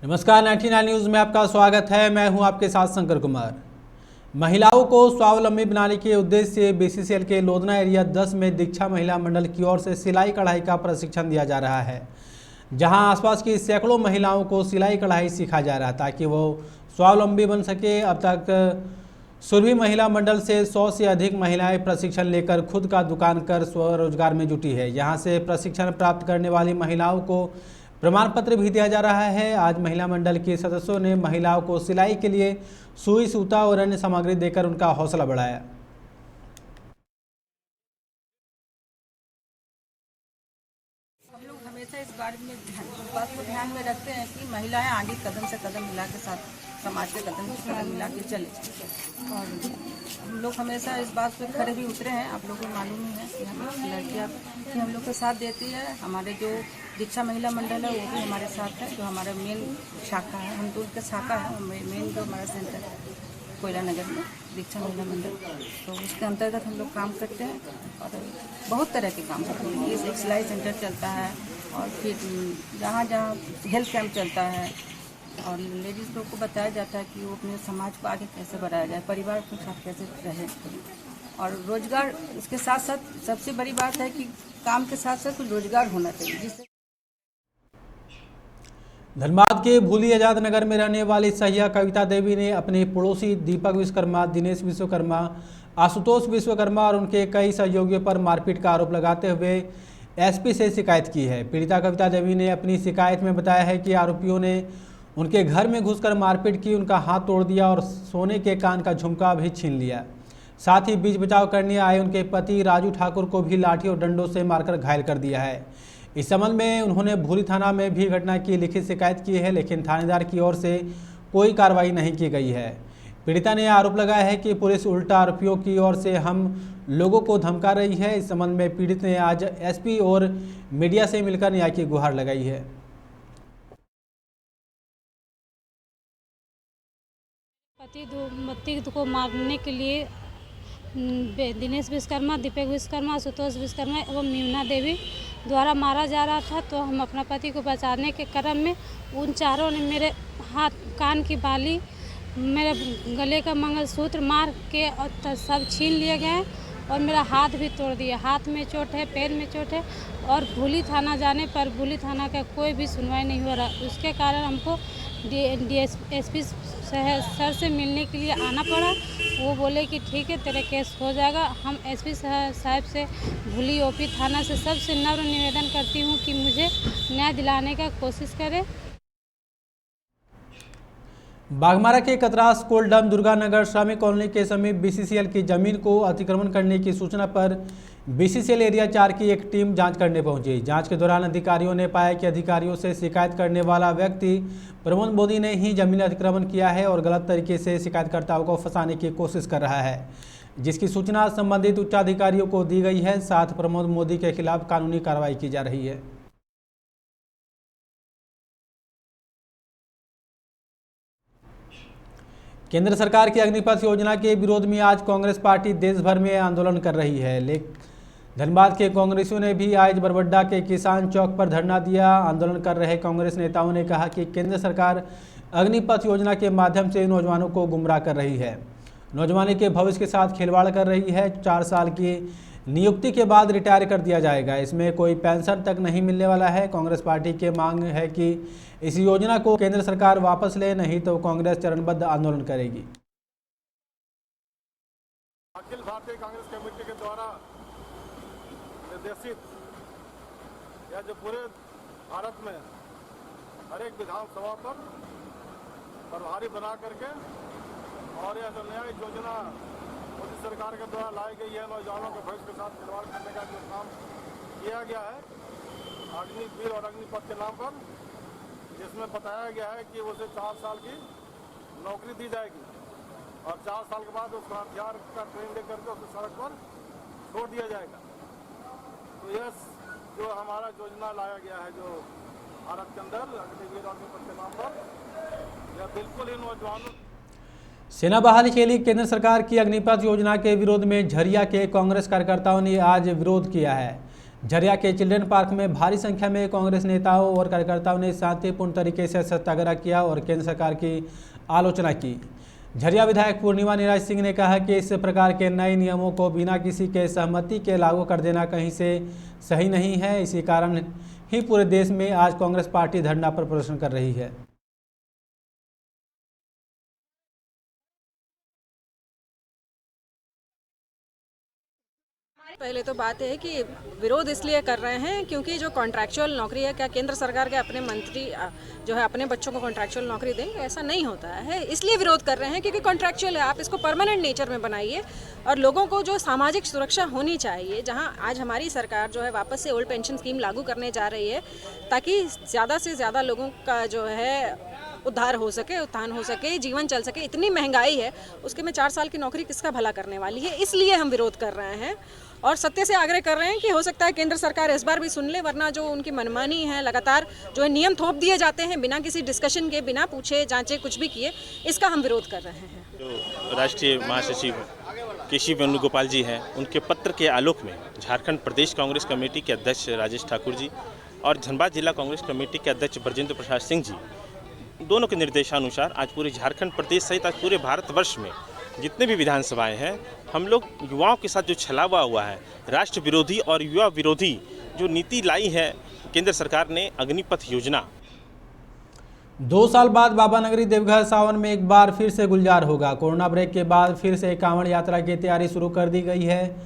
नमस्कार, 99 न्यूज़ में आपका स्वागत है। मैं हूं आपके साथ शंकर कुमार। महिलाओं को स्वावलंबी बनाने के उद्देश्य से बीसीसीएल के लोधना एरिया 10 में दीक्षा महिला मंडल की ओर से सिलाई कढ़ाई का प्रशिक्षण दिया जा रहा है, जहां आसपास की सैकड़ों महिलाओं को सिलाई कढ़ाई सिखाया जा रहा है ताकि वो स्वावलंबी बन सके। अब तक सुरभि महिला मंडल से 100 से अधिक महिलाएं प्रशिक्षण लेकर खुद का दुकान कर स्वरोजगार में जुटी है। यहां से प्रशिक्षण प्राप्त करने वाली महिलाओं को प्रमाण पत्र भी दिया जा रहा है। आज महिला मंडल के सदस्यों ने महिलाओं को सिलाई के लिए सुई, सूता और अन्य सामग्री देकर उनका हौसला बढ़ाया। हम लोग हमेशा इस बात को ध्यान में रखते हैं कि महिलाएं आगे कदम से कदम मिला के साथ समाज के कदम से कदम मिला के चले, और हम लोग हमेशा इस बात पे खड़े भी उतरे हैं। आप लोगों को मालूम ही है कि हम लोग लड़कियाँ कि हम लोग के साथ देती है। हमारे जो दीक्षा महिला मंडल है वो भी हमारे साथ है, जो हमारा मेन शाखा है। हम तो उनका शाखा है, मेन जो हमारा सेंटर है कोयला नगर में दीक्षा महिला मंडल, तो उसके अंतर्गत हम लोग काम करते हैं और बहुत तरह के काम करते हैं। ये एक सिलाई सेंटर चलता है और फिर जहाँ जहाँ हेल्थ कैंप चलता है और लेडीज़ लोग को बताया जाता है कि वो अपने समाज को आगे कैसे बढ़ाया जाए, परिवार के साथ कैसे रहे, और रोजगार उसके साथ साथ सबसे बड़ी बात है कि काम के साथ साथ कुछ रोजगार होना चाहिए जिससे। धनबाद के भूली आजाद नगर में रहने वाली सहिया कविता देवी ने अपने पड़ोसी दीपक विश्वकर्मा, दिनेश विश्वकर्मा, आशुतोष विश्वकर्मा और उनके कई सहयोगियों पर मारपीट का आरोप लगाते हुए एसपी से शिकायत की है। पीड़िता कविता देवी ने अपनी शिकायत में बताया है कि आरोपियों ने उनके घर में घुसकर मारपीट की, उनका हाथ तोड़ दिया और सोने के कान का झुमका भी छीन लिया। साथ ही बीच बचाव करने आए उनके पति राजू ठाकुर को भी लाठी और डंडों से मारकर घायल कर दिया है। इस संबंध में उन्होंने भूली थाना में भी घटना की लिखित शिकायत की है, लेकिन थानेदार की ओर से कोई कार्रवाई नहीं की गई है। पीड़िता ने आरोप लगाया है कि पुलिस उल्टा आरोपियों की ओर से हम लोगों को धमका रही है। इस संबंध में पीड़ित ने आज एसपी और मीडिया से मिलकर न्याय की गुहार लगाई है। पति को मारने के लिए दिनेश विश्वकर्मा, दीपक विश्वकर्मा, आशुतोष विश्वकर्मा एवं मीना देवी द्वारा मारा जा रहा था। तो हम अपना पति को बचाने के क्रम में उन चारों ने मेरे हाथ, कान की बाली, मेरे गले का मंगलसूत्र मार के और सब छीन लिए गए और मेरा हाथ भी तोड़ दिया। हाथ में चोट है, पैर में चोट है और भूली थाना जाने पर भूली थाना का कोई भी सुनवाई नहीं हो रहा। उसके कारण हमको एसपी सर से मिलने के लिए आना पड़ा। वो बोले कि ठीक है, तेरा केस हो जाएगा। हम एसपी साहब से भूली ओपी थाना से सबसे नम्र निवेदन करती हूँ कि मुझे न्याय दिलाने का कोशिश करें। बाघमारा के कतरास कोल्डम दुर्गानगर श्रमिक कॉलोनी के समीप बीसीसीएल की जमीन को अतिक्रमण करने की सूचना पर बीसीसीएल एरिया 4 की एक टीम जांच करने पहुंची। जांच के दौरान अधिकारियों ने पाया कि अधिकारियों से शिकायत करने वाला व्यक्ति प्रमोद मोदी ने ही जमीन अतिक्रमण किया है और गलत तरीके से शिकायतकर्ताओं को फंसाने की कोशिश कर रहा है, जिसकी सूचना संबंधित उच्चाधिकारियों को दी गई है। साथ प्रमोद मोदी के खिलाफ कानूनी कार्रवाई की जा रही है। केंद्र सरकार की अग्निपथ योजना के विरोध में आज कांग्रेस पार्टी देश भर में आंदोलन कर रही है। धनबाद के कांग्रेसियों ने भी आज बरबड्डा के किसान चौक पर धरना दिया। आंदोलन कर रहे कांग्रेस नेताओं ने कहा कि केंद्र सरकार अग्निपथ योजना के माध्यम से नौजवानों को गुमराह कर रही है, नौजवानों के भविष्य के साथ खिलवाड़ कर रही है। 4 साल की नियुक्ति के बाद रिटायर कर दिया जाएगा, इसमें कोई पेंशन तक नहीं मिलने वाला है। कांग्रेस पार्टी की मांग है कि इस योजना को केंद्र सरकार वापस ले, नहीं तो कांग्रेस चरणबद्ध आंदोलन करेगी। अखिल भारतीय कांग्रेस कमेटी के द्वारा निर्देशित या जो पूरे भारत में हर एक विधानसभा पर प्रभारी बना करके और यह जो नया योजना मोदी सरकार के द्वारा लाई गई है, नौजवानों के भविष्य के साथ खिलवाड़ करने का जो काम किया गया है अग्निवीर और अग्निपथ के नाम पर, जिसमें बताया गया है कि उसे 4 साल की नौकरी दी जाएगी और 4 साल के बाद उसको हथियार का ट्रेनिंग दे करके उसे सड़क पर छोड़ दिया जाएगा। तो यह जो हमारा योजना लाया गया है जो भारत के अंदर अग्निवीर और अग्निपथ के नाम पर, यह बिल्कुल ही नौजवानों। सेना बहाली के लिए केंद्र सरकार की अग्निपथ योजना के विरोध में झरिया के कांग्रेस कार्यकर्ताओं ने आज विरोध किया है। झरिया के चिल्ड्रन पार्क में भारी संख्या में कांग्रेस नेताओं और कार्यकर्ताओं ने शांतिपूर्ण तरीके से सत्याग्रह किया और केंद्र सरकार की आलोचना की। झरिया विधायक पूर्णिमा नीरज सिंह ने कहा कि इस प्रकार के नए नियमों को बिना किसी के सहमति के लागू कर देना कहीं से सही नहीं है। इसी कारण ही पूरे देश में आज कांग्रेस पार्टी धरना पर प्रदर्शन कर रही है। पहले तो बात है कि विरोध इसलिए कर रहे हैं क्योंकि जो कॉन्ट्रैक्चुअल नौकरी है, क्या केंद्र सरकार के अपने मंत्री जो है अपने बच्चों को कॉन्ट्रैक्चुअल नौकरी देंगे? ऐसा नहीं होता है। इसलिए विरोध कर रहे हैं क्योंकि कॉन्ट्रैक्चुअल है, आप इसको परमानेंट नेचर में बनाइए और लोगों को जो सामाजिक सुरक्षा होनी चाहिए, जहां आज हमारी सरकार जो है वापस से ओल्ड पेंशन स्कीम लागू करने जा रही है ताकि ज़्यादा से ज़्यादा लोगों का जो है उद्धार हो सके, उत्थान हो सके, जीवन चल सके। इतनी महंगाई है, उसके में 4 साल की नौकरी किसका भला करने वाली है? इसलिए हम विरोध कर रहे हैं और सत्य से आग्रह कर रहे हैं कि हो सकता है केंद्र सरकार इस बार भी सुन ले, वरना जो उनकी मनमानी है, लगातार जो है नियम थोप दिए जाते हैं बिना किसी डिस्कशन के, बिना पूछे जांचे कुछ भी किए, इसका हम विरोध कर रहे हैं। जो राष्ट्रीय महासचिव केसी वेणुगोपाल जी हैं, उनके पत्र के आलोक में झारखंड प्रदेश कांग्रेस कमेटी के अध्यक्ष राजेश ठाकुर जी और धनबाद जिला कांग्रेस कमेटी के अध्यक्ष ब्रजेंद्र प्रसाद सिंह जी, दोनों के निर्देशानुसार आज पूरे झारखंड प्रदेश सहित आज पूरे भारतवर्ष में जितने भी विधानसभाएं हैं, हम लोग युवाओं के साथ जो छलावा हुआ है, राष्ट्र विरोधी और युवा विरोधी जो नीति लाई है केंद्र सरकार ने, अग्निपथ योजना। 2 साल बाद बाबा नगरी देवघर सावन में एक बार फिर से गुलजार होगा। कोरोना ब्रेक के बाद फिर से कांवड़ यात्रा की तैयारी शुरू कर दी गई है।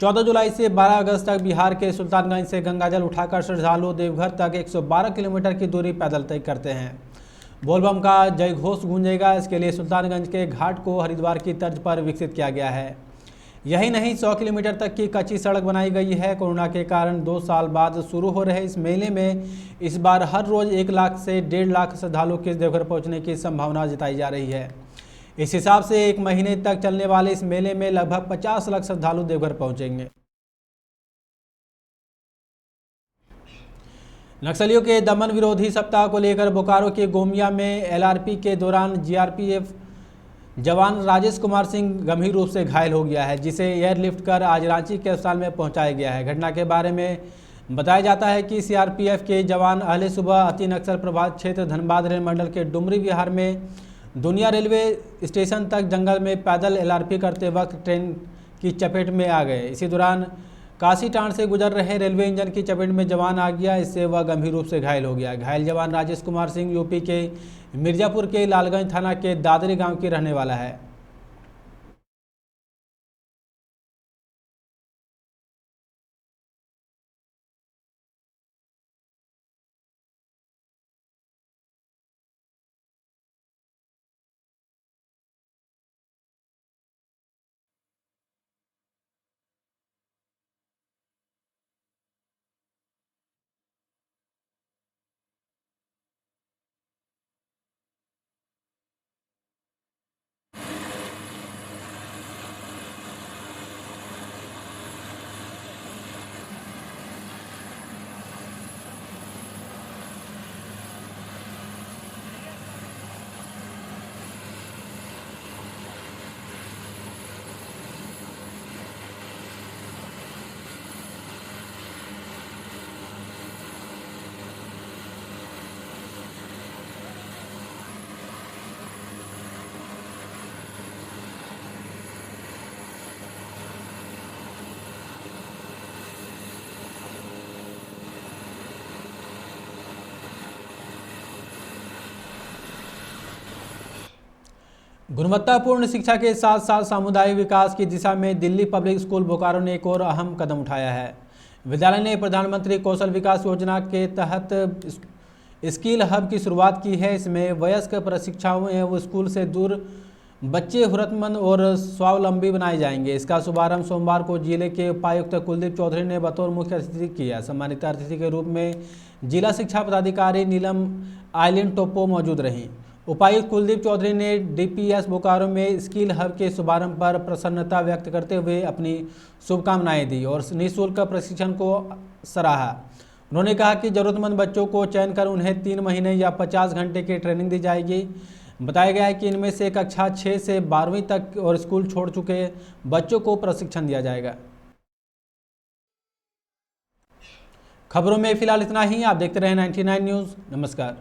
14 जुलाई से 12 अगस्त तक बिहार के सुल्तानगंज से गंगाजल उठाकर श्रद्धालु देवघर तक 112 किलोमीटर की दूरी पैदल तय करते हैं। बोलबम का जय घोष गूंजेगा। इसके लिए सुल्तानगंज के घाट को हरिद्वार की तर्ज पर विकसित किया गया है। यही नहीं, 100 किलोमीटर तक की कच्ची सड़क बनाई गई है। कोरोना के कारण 2 साल बाद शुरू हो रहे इस मेले में इस बार हर रोज 1 लाख से 1.5 लाख श्रद्धालु के देवघर पहुंचने की संभावना जताई जा रही है। इस हिसाब से 1 महीने तक चलने वाले इस मेले में लगभग 50 लाख श्रद्धालु देवघर पहुंचेंगे। नक्सलियों के दमन विरोधी सप्ताह को लेकर बोकारो के गोमिया में एलआरपी के दौरान जीआरपीएफ जवान राजेश कुमार सिंह गंभीर रूप से घायल हो गया है, जिसे एयरलिफ्ट कर आज रांची के अस्पताल में पहुंचाया गया है। घटना के बारे में बताया जाता है कि सीआरपीएफ के जवान अहले सुबह अति नक्सल प्रभावित क्षेत्र धनबाद रेल मंडल के डुमरी विहार में दुनिया रेलवे स्टेशन तक जंगल में पैदल एलआरपी करते वक्त ट्रेन की चपेट में आ गए। इसी दौरान काशीटांड से गुजर रहे रेलवे इंजन की चपेट में जवान आ गया। इससे वह गंभीर रूप से घायल हो गया। घायल जवान राजेश कुमार सिंह यूपी के मिर्जापुर के लालगंज थाना के दादरी गांव के रहने वाला है। गुणवत्तापूर्ण शिक्षा के साथ साथ सामुदायिक विकास की दिशा में दिल्ली पब्लिक स्कूल बोकारो ने एक और अहम कदम उठाया है। विद्यालय ने प्रधानमंत्री कौशल विकास योजना के तहत स्किल हब की शुरुआत की है। इसमें वयस्क प्रशिक्षुओं एवं स्कूल से दूर बच्चे हुनरमंद और स्वावलंबी बनाए जाएंगे। इसका शुभारंभ सोमवार को जिले के उपायुक्त कुलदीप चौधरी ने बतौर मुख्य अतिथि किया। सम्मानित अतिथि के रूप में जिला शिक्षा पदाधिकारी नीलम आइलिन टोप्पो मौजूद रहीं। उपायुक्त कुलदीप चौधरी ने डीपीएस बोकारो में स्किल हब के शुभारंभ पर प्रसन्नता व्यक्त करते हुए अपनी शुभकामनाएं दी और निःशुल्क प्रशिक्षण को सराहा। उन्होंने कहा कि जरूरतमंद बच्चों को चयन कर उन्हें 3 महीने या 50 घंटे की ट्रेनिंग दी जाएगी। बताया गया है कि इनमें से कक्षा 6 से 12वीं तक और स्कूल छोड़ चुके बच्चों को प्रशिक्षण दिया जाएगा। खबरों में फिलहाल इतना ही। आप देखते रहें 99 न्यूज़। नमस्कार।